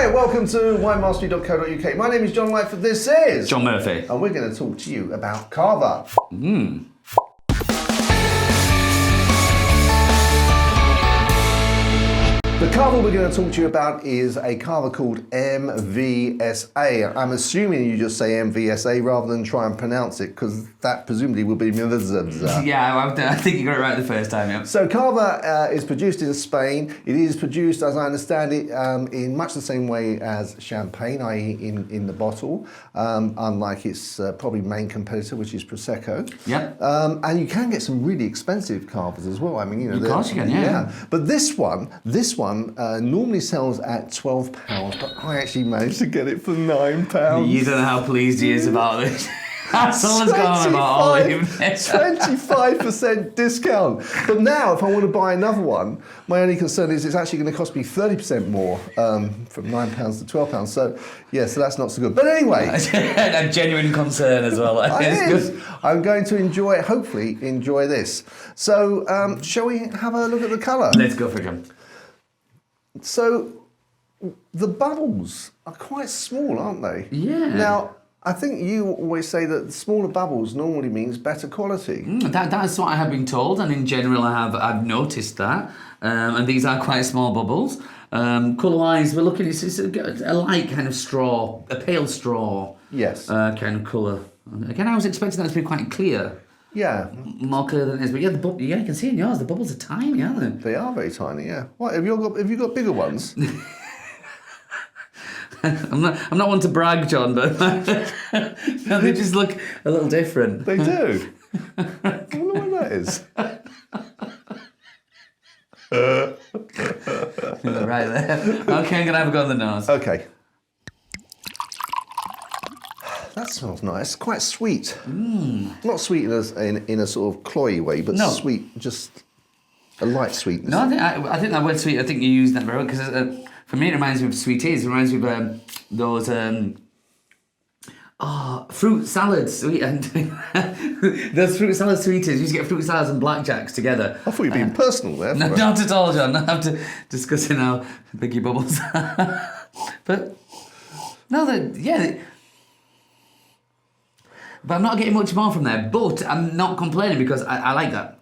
Hi, welcome to winemastery.co.uk. My name is John Lightfoot. This is John Murphy. And we're going to talk to you about Cava. The Cava we're going to talk to you about is a Cava called MVSA. I'm assuming you just say MVSA rather than try and pronounce it, because that presumably will be MVSA. Yeah, I think you got it right the first time, yeah. So Cava is produced in Spain. It is produced, as I understand it, in much the same way as champagne, i.e. in the bottle, unlike its probably main competitor, which is Prosecco. Yep. And you can get some really expensive Cavas as well. I mean, Of course you can, yeah. But this one normally sells at £12, but I actually managed to get it for £9. You don't know how pleased he is about this. That's all that's going on about all evening. 25% discount. But now, if I want to buy another one, my only concern is it's actually going to cost me 30% more, from £9 to £12. So, yeah, so that's not so good. But anyway. A genuine concern as well. I'm going to hopefully enjoy this. So, shall we have a look at the colour? Let's go for it, John. So, the bubbles are quite small, aren't they? Yeah. Now, I think you always say that smaller bubbles normally means better quality. That's what I have been told, and in general I've noticed that. And these are quite small bubbles. Colour-wise, we're looking, it's a light kind of straw, a pale straw. Yes. Kind of colour. Again, I was expecting that to be quite clear. Yeah. More clear than it is, but yeah, you can see in yours, the bubbles are tiny, aren't they? They are very tiny, yeah. What, have you got bigger ones? I'm not one to brag, John, but no, they just look a little different. They do. I wonder why that is. Right there. Okay, I'm going to have a go on the nose. Okay. That smells nice. Quite sweet. Not sweet in a sort of cloyy way, but sweet, just a light sweetness. No, I think that word sweet, I think you used that very well, because for me it reminds me of sweeties. It reminds me of those fruit salads. Those fruit salad sweeties. You used to get fruit salads and blackjacks together. I thought you were being personal there. No, not at all, John. Not after discussing how big your bubbles are. But no, but I'm not getting much more from there. But I'm not complaining because I like that.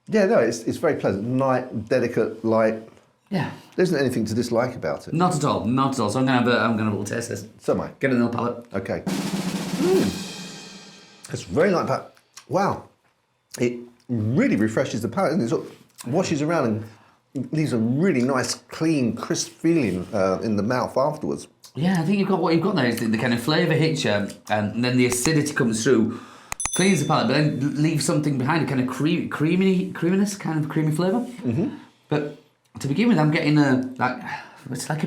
Yeah, no, it's very pleasant. Light, delicate, light. Yeah. There isn't anything to dislike about it. Not at all. So I'm gonna have a little taste this. So am I. Get it in the palate. Okay. It's very light, but wow, it really refreshes the palate, and it sort of washes around and leaves a really nice, clean, crisp feeling in the mouth afterwards. Yeah, I think what you've got there is the kind of flavour hits you, and then the acidity comes through, cleans the palate, but then leaves something behind, a kind of creaminess, kind of creamy flavour. Mm-hmm. But to begin with, I'm getting it's like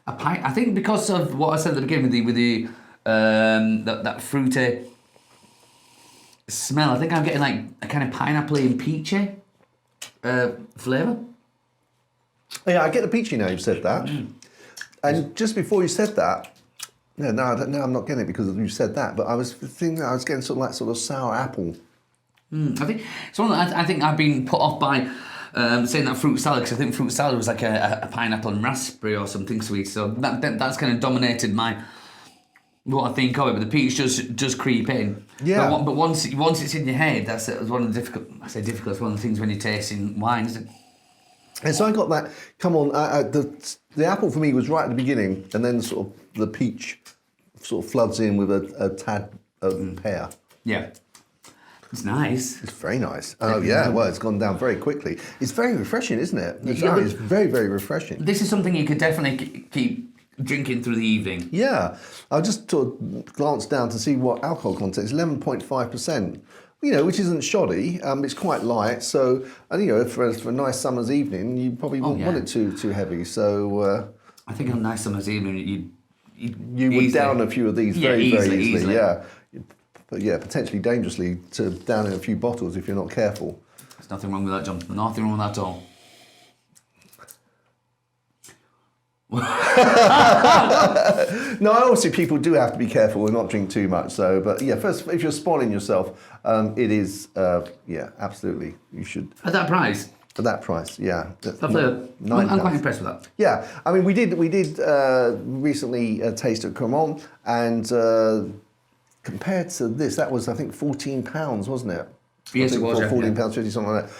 a pie. I think because of what I said at the beginning with the that fruity smell, I think I'm getting like a kind of pineapple-y and peachy flavour. Yeah, I get the peachy now you've said that. And just before you said that, no, I'm not getting it because you said that, but I was thinking I was getting sort of sour apple. I think it's one that I think I've been put off by saying that fruit salad, because I think fruit salad was like a pineapple and raspberry or something sweet. So that's kind of dominated what I think of it. But the peach does creep in. Yeah. But once it's in your head, that's one of the difficult. I say difficult. It's one of the things when you're tasting wine, isn't it? And so I got that. Come on, the apple for me was right at the beginning, and then sort of the peach sort of floods in with a tad of pear. Yeah. It's nice. It's very nice. Oh yeah, well, it's gone down very quickly. It's very refreshing, isn't it? It's very, very refreshing. This is something you could definitely keep drinking through the evening. Yeah, I just sort of glanced down to see what alcohol content is. 11.5%. You know, which isn't shoddy. It's quite light. So, and you know, for a nice summer's evening, you probably wouldn't want it too heavy. So, I think on a nice summer's evening, you would down a few of these very easily. Yeah. But yeah, potentially dangerously to down in a few bottles if you're not careful. There's nothing wrong with that, John. Nothing wrong with that at all. No, obviously people do have to be careful and not drink too much. So, but yeah, first, if you're spoiling yourself, it is, yeah, absolutely, you should. At that price, For that price, yeah. I'm quite impressed with that. Yeah, I mean, we did recently taste at Cremant, and compared to this, that was I think £14, wasn't it? Yes, it was. £14.50, something like that.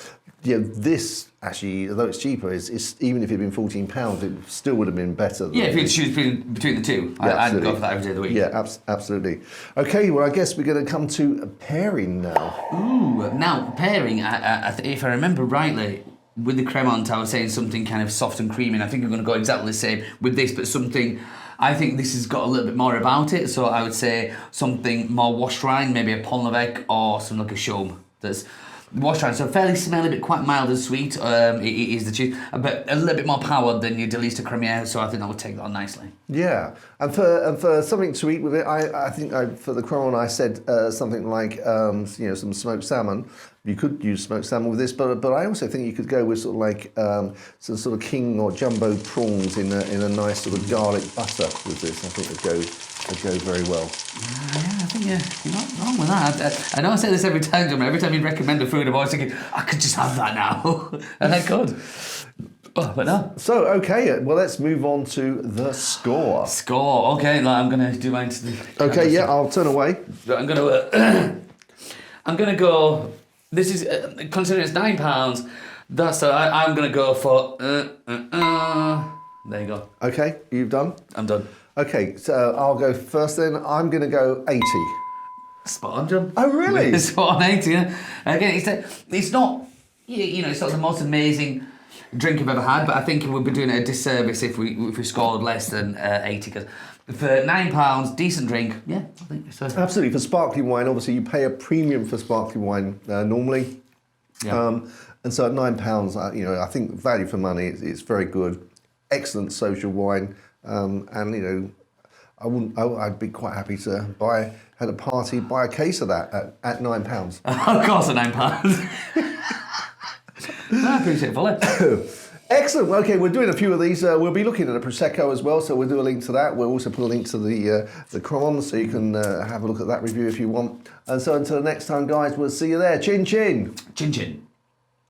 Yeah, this actually, although it's cheaper, is even if it had been £14, it still would have been better. Yeah, if you had to choose between the two, I'd go for that every day of the week. Yeah, absolutely. Okay, well, I guess we're going to come to pairing now. Ooh, now pairing. If I remember rightly, with the Cremant, I was saying something kind of soft and creamy, and I think I'm going to go exactly the same with this, but something. I think this has got a little bit more about it, so I would say something more washed rind, maybe a Pont l'Evêque or something like a Chaume. That's washed rind, so fairly smelly, but quite mild and sweet. It is the cheese, but a little bit more power than your Delicious Cremier, so I think that would take that on nicely. Yeah, and for something to eat with it, I think for the Cremant I said something like some smoked salmon. You could use smoked salmon with this, but I also think you could go with sort of like some sort of king or jumbo prawns in a nice sort of garlic butter with this. I think it'd go very well. Yeah, I think you're not wrong with that. I know I say this every time, John. Every time you recommend a food, I'm always thinking I could just have that now, and I could. Oh, but no. So okay, well let's move on to the score. Score. Okay, I'm gonna do mine to the. Okay, yeah, I'll turn away. I'm gonna go. This is considering it's £9. I'm gonna go for. There you go. Okay, you've done. I'm done. Okay, so I'll go first then. I'm gonna go 80. Spot on, John. Oh really? Spot on 80. Yeah. Again, it's not it's not the most amazing drink I've ever had, but I think we'd be doing it a disservice if we scored less than 80. Because for £9, decent drink, yeah, I think so. Absolutely. For sparkling wine, obviously you pay a premium for sparkling wine normally. Yeah. And so at £9, I think value for money, it's very good. Excellent social wine. And I'd be quite happy to buy a case of that at £9. Of course, at £9. I appreciate it fully. Excellent. Okay, we're doing a few of these. We'll be looking at a Prosecco as well, so we'll do a link to that. We'll also put a link to the Cremant, so you can have a look at that review if you want. And so until next time, guys, we'll see you there. Chin chin. Chin chin.